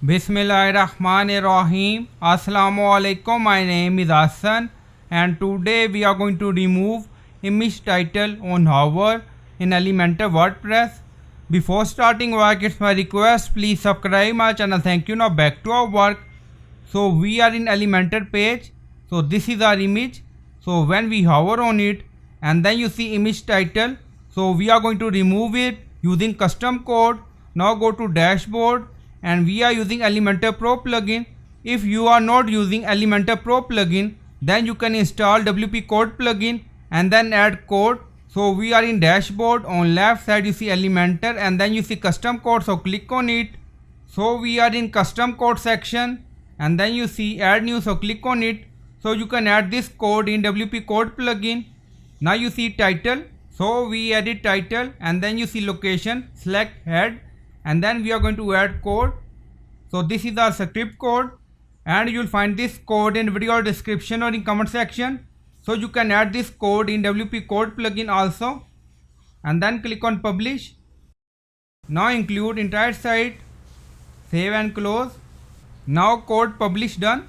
Bismillahirrahmanirrahim. Assalamu alaikum. My name is Hassan and today we are going to remove image title on hover in Elementor WordPress. Before starting work, it's my request, please subscribe my channel. Thank you. Now back to our work. So we are in Elementor page. So this is our image. So when we hover on it and then you see image title, so we are going to remove it using custom code. Now go to dashboard and we are using Elementor Pro plugin. If you are not using Elementor Pro plugin, then you can install WP Code plugin and then add code. So we are in dashboard. On left side you see Elementor and then you see custom code. So click on it. So we are in custom code section and then you see add new. So click on it. So you can add this code in WP Code plugin. Now you see title. So we edit title and then you see location, select head and then we are going to add code. So this is our script code and you will find this code in video description or in comment section. So you can add this code in WP Code plugin also and then click on publish. Now include entire site, save and close. Now code publish done.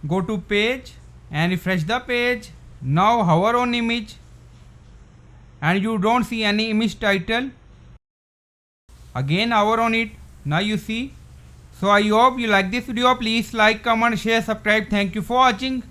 Go to page and refresh the page. Now hover on image and you don't see any image title. Again hover on it. Now you see. So I hope you like this video. Please like, comment, share, subscribe. Thank you for watching.